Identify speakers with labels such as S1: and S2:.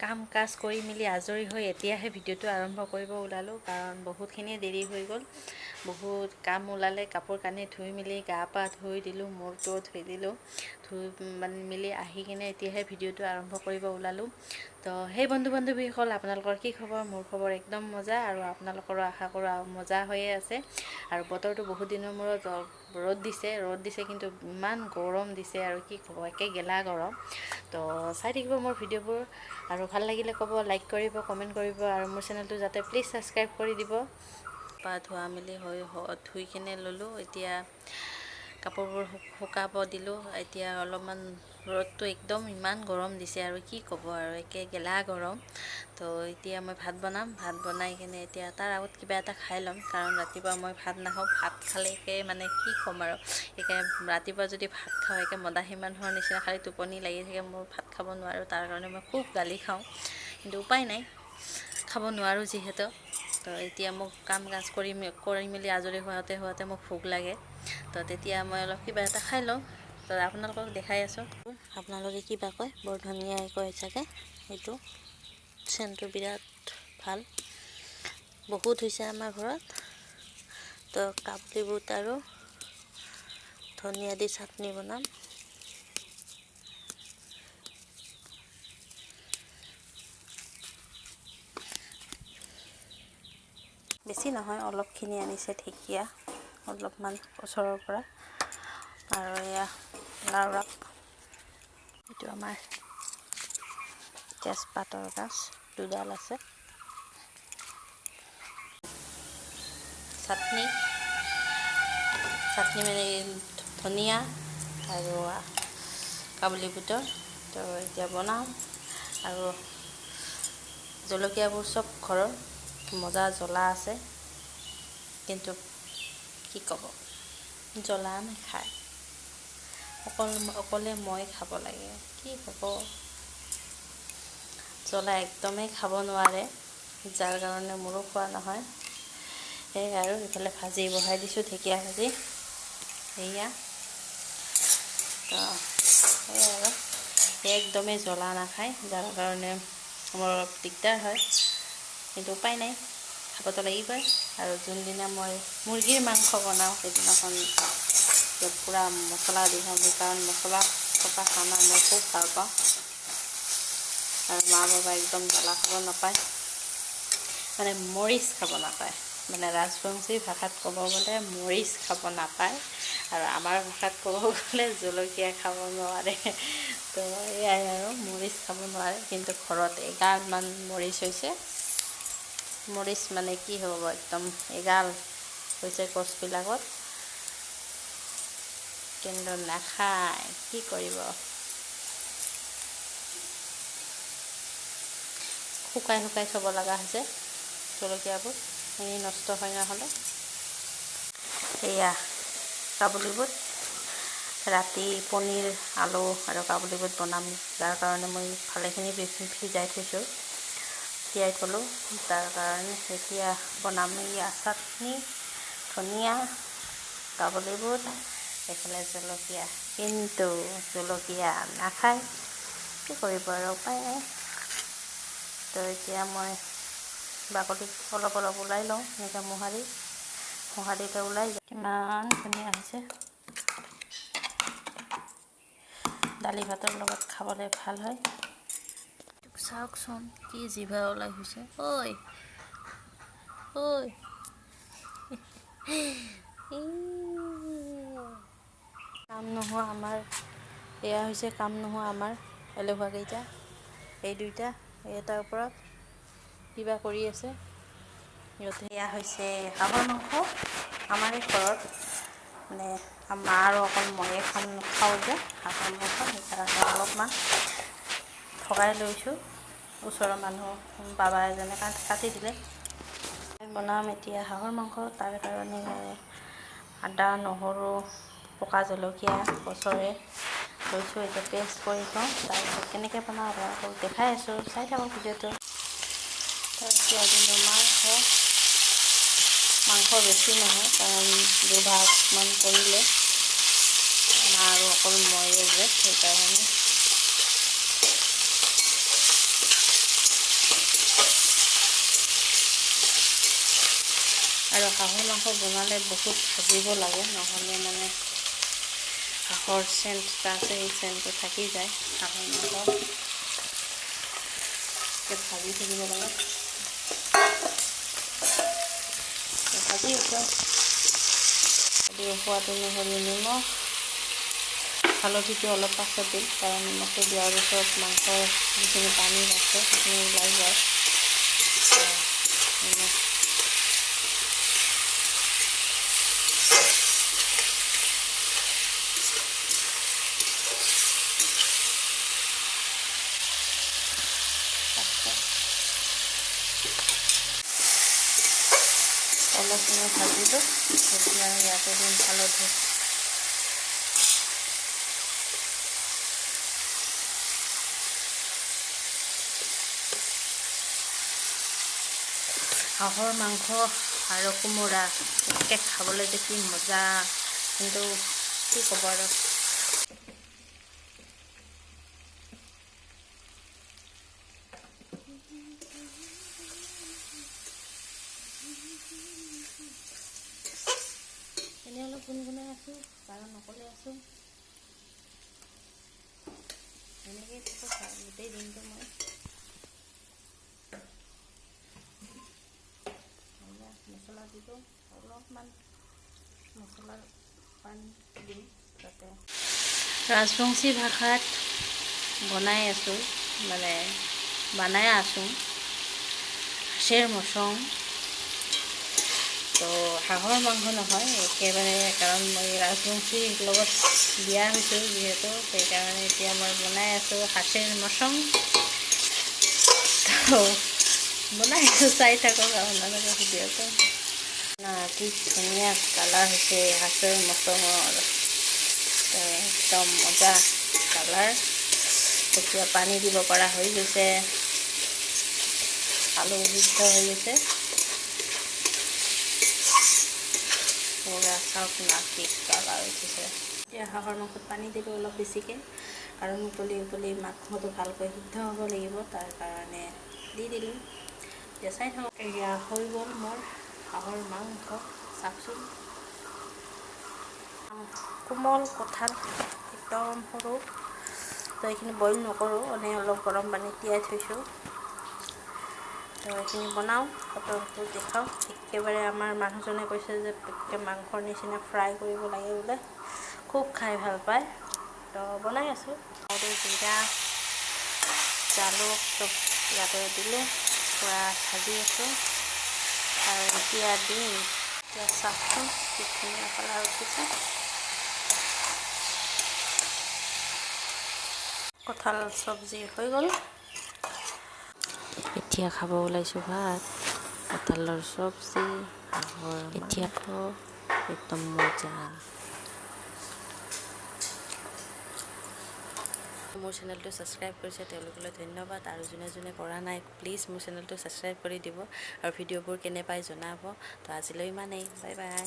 S1: কাম কাজ কৰি মেলি আজৰি হৈ এতিয়াহে ভিডিঅ'টো আৰম্ভ কৰিব ওলালোঁ, কাৰণ বহুতখিনি দেৰি হৈ গ'ল। বহুত কাম ওলালে, কাপোৰ কানি ধুই মেলি গা পা ধুই দিলোঁ, মূৰটো ধুই দিলোঁ, ধুই মেলি আহি কিনে এতিয়াহে ভিডিঅ'টো আৰম্ভ কৰিব ওলালোঁ। তো সেই বন্ধু বান্ধৱীসকল, আপোনালোকৰ কি খবৰ? মোৰ খবৰ একদম মজা, আৰু আপোনালোকৰো আশা কৰোঁ মজা হৈয়ে আছে। আৰু বতৰটো বহুত দিনৰ মূৰত ৰ'দ দিছে, কিন্তু ইমান গৰম দিছে আৰু কি ক'ব, একে গেলা গৰম। তো চাই থাকিব মোৰ ভিডিঅ'বোৰ, আৰু ভাল লাগিলে ক'ব, লাইক কৰিব, কমেণ্ট কৰিব, আৰু মোৰ চেনেলটো যাতে প্লিজ ছাবস্ক্ৰাইব কৰি দিব। পা ধোৱা মেলি ধুই কিনে ল'লোঁ। এতিয়া কাপোৰবোৰ শুকাব দিলোঁ। এতিয়া অলপমান ৰ'দটো একদম ইমান গৰম দিছে আৰু কি ক'ব, আৰু একে গেলা গৰম। তো এতিয়া মই ভাত বনাই কিনে এতিয়া তাৰ আগত কিবা এটা খাই ল'ম, কাৰণ ৰাতিপুৱা মই ভাত নাখাওঁ। ভাত খালে মানে কি ক'ম আৰু, ৰাতিপুৱা যদি ভাত খাওঁ একে মদাহী মানুহৰ নিচিনা খালি টোপনি লাগি থাকে, মোৰ ভাত খাব নোৱাৰোঁ। তাৰ কাৰণে মই খুব গালি খাওঁ, কিন্তু উপায় নাই, খাব নোৱাৰোঁ যিহেতু। তো এতিয়া মোক কাম কাজ কৰি মেলি আজৰি হোৱাতে মোক ভোক লাগে। তো তেতিয়া মই অলপ কিবা এটা খাই লওঁ। তো আপোনালোকক দেখাই আছোঁ, আপোনালোকে কিবা কয়, বৰ ধুনীয়াকৈ কয় চাগে। সেইটো চেণ্টটো বিৰাট ভাল, বহুত হৈছে আমাৰ ঘৰত। তো কাবুলী বুট আৰু ধনিয়া দি চাটনি বনাম। বেছি নহয়, অলপখিনি আনিছে ঢেকীয়া, অলপমান ওচৰৰ পৰা, আৰু এয়া লাও আগ, এইটো আমাৰ তেজপাতৰ গাছ দুডাল আছে, চাটনি মানে ধনিয়া আৰু কাবুলী বুটৰ। তো এতিয়া বনাওঁ, আৰু জলকীয়াবোৰ চব ঘৰৰ, মজা জ্বলা আছে, কিন্তু কি ক'ব, জ্বলা নাখায়, অকলে মই খাব লাগে, কি হ'ব। জ্বলা একদমেই খাব নোৱাৰে, যাৰ কাৰণে মোৰো খোৱা নহয়। সেয়াই আৰু ইফালে ভাজি বহাই দিছোঁ, ঢেকীয়া ভাজি, সেয়া। তো সেয়াই আৰু একদমেই জ্বলা নাখায়, যাৰ কাৰণে মোৰ অলপ দিগদাৰ হয়, কিন্তু উপায় নাই, খাবতো লাগিবই। আৰু যোনদিনা মই মুৰ্গীৰ মাংস বনাওঁ, সেইদিনাখন পূৰা মছলা দি খাওঁ, কাৰণ মছলা থকা খানা মই খুব ভাল পাওঁ। আৰু মা বাবা একদম জ্বলা খাব নাপায়, মানে মৰিচ খাব নাপায়, মানে ৰাজবংশী ভাষাত ক'ব গ'লে মৰিচ খাব নাপায়, আৰু আমাৰ ভাষাত ক'ব গ'লে জলকীয়া খাব নোৱাৰে। তো এয়াই আৰু, মৰিচ খাব নোৱাৰে, কিন্তু ঘৰত এগালমান মৰিচ হৈছে। মৰিচ মানে কি হ'ব, একদম এগাল হৈছে গছবিলাকত, কিন্তু নাখায়, কি কৰিব। শুকাই থ'ব লগা হৈছে জলকীয়াবোৰ, এনেই নষ্ট হয় নহ'লে। এয়া কাবুলী বুট, ৰাতি পনীৰ, আলু আৰু কাবুলী বুট বনাম, যাৰ কাৰণে মই ভালেখিনি ভিজাই থৈছোঁ, তিয়াই থ'লোঁ, তাৰ কাৰণে এতিয়া বনাম। এয়া চাটনি, ধনিয়া, কাবুলী বুট, এইফালে জলকীয়া, কিন্তু জলকীয়া নাখায়, কি কৰিব আৰু, উপায় নাই। তো এতিয়া মই বাকলি অলপ ওলাই লওঁ, এনেকৈ মোহাৰি ওলাই যায়। কিমান ধুনীয়া হৈছে, দালি ভাতৰ লগত খাবলৈ ভাল হয়। চাওকচোন কি জিভা ওলাই হৈছে, ঐ কাম নোহোৱা আমাৰ, এয়া হৈছে কাম নোহোৱা আমাৰ এলেহুৱাকেইটা, এই দুইটা, এটাৰ ওপৰত কিবা কৰি আছে সিহঁতে। এয়া হৈছে হাঁহৰ মাংস, আমাৰে ঘৰত, মানে মা আৰু অকল ময়ে খাওঁ যে হাঁহৰ মাংস, সেইকাৰণে অলপমান ভগাই লৈছোঁ। ওচৰৰ মানুহ বাবা এজনে কাটি দিলে। বনাম এতিয়া হাঁহৰ মাংস, তাৰ কাৰণে আদা, নহৰু, পকা জলকীয়া গছৰে লৈছোঁ, এতিয়া পেষ্ট কৰি থওঁ। তাৰপিছত কেনেকৈ বনাওঁ আপোনালোকক দেখাই আছোঁ, চাই থাকক ভিডিঅ'টো। এতিয়া দিলোঁ মাংস বেছি নহয়, কাৰণ দুভাগমান কৰিলে, মা আৰু অকল ময়ে যে, সেইকাৰণে। আৰু হাঁহৰ মাংস বনালে বহুত ভাজিব লাগে, নহ'লে মানে হাঁহৰ চেণ্ট এটা আছে, সেই চেণ্টটো থাকি যায়। হাঁহৰ মাংস ভাজি থাকিব লাগে। ভাজি উঠোঁ দি সোৱাদ অনুসৰি নিমখ, হালধিটো অলপ পাছত দিম, কাৰণ নিমখটো দিয়াৰ পিছত মাংসৰ যিখিনি পানী আছে সেইখিনি ওলাই যায়। অলপ সময় ভাজিলোঁ, এতিয়া ইয়াতে দিম হালধি। হাঁহৰ মাংস আৰু কোমোৰা একে খাবলৈ যে কি মজা, কিন্তু কি ক'ব আৰু। এনেই অলপ গুণগুণাই আছোঁ, কাৰণ অকলে আছোঁ। এনেকেই থাকোঁ গোটেই দিনটো মই। মছলা দিলোঁ, অলপমান মছলাৰ পানী দিম যাতে। ৰাজবংশী ভাষাত বনাই আছোঁ, মানে বনাই আছোঁ হাঁচেৰ মচং। তো হাঁহৰ মাংস নহয় একেবাৰে, কাৰণ মই ৰাজবংশীৰ লগত বিয়া হৈছোঁ যিহেতু, সেইকাৰণে এতিয়া মই বনাই আছোঁ হাঁচেৰ মচং। তো বনাই আছোঁ, চাই থাকক আপোনালোকে ভিডিঅ'টো। কি ধুনীয়া কালাৰ হৈছে হাঁচৰ মচঙৰ, একদম মজা কালাৰ। এতিয়া পানী দিব পৰা হৈ গৈছে, আলু সিদ্ধ হৈ গৈছে। পুৰা চাওক না কি কালাৰ উঠিছে। এতিয়া হাঁহৰ মাংসত পানী দিলোঁ অলপ বেছিকৈ, কাৰণ উতলি মাংসটো ভালকৈ সিদ্ধ হ'ব লাগিব, তাৰ কাৰণে দি দিলোঁ। এতিয়া চাই থাকক। এয়া হৈ গ'ল মোৰ হাঁহৰ মাংস, চাওকচোন। কোমল কঁঠাল একদম সৰু, তো এইখিনি বইল নকৰোঁ, এনেই অলপ গৰম পানীত তিয়াই থৈছোঁ। তো এইখিনি বনাওঁ, ফটো দেখাওঁ। একেবাৰে আমাৰ মানুহজনে কৈছে যে মাংসৰ নিচিনা ফ্ৰাই কৰিব লাগে বোলে, খুব খাই ভাল পায়। তো বনাই আছোঁ। আৰু জিৰা জালুক চব ইয়াতে দিলোঁ, পূৰা ভাজি আছোঁ। আৰু এতিয়া দিম, এতিয়া চাওকচোন কি ধুনীয়া কালাৰ উঠিছে। কঁঠাল চব্জি হৈ গ'ল। এতিয়া খাব ওলাইছোঁ ভাত, কঁঠালৰ চব্জি, হাঁহৰ মাংস, একদম মজা। মোৰ চেনেলটো ছাবস্ক্ৰাইব কৰিছে তেওঁলোকলৈ ধন্যবাদ, আৰু যোনে যোনে কৰা নাই প্লিজ মোৰ চেনেলটো ছাবস্ক্ৰাইব কৰি দিব, আৰু ভিডিঅ'বোৰ কেনে পায় জনাব। তো আজিলৈ ইমানেই, বাই বাই।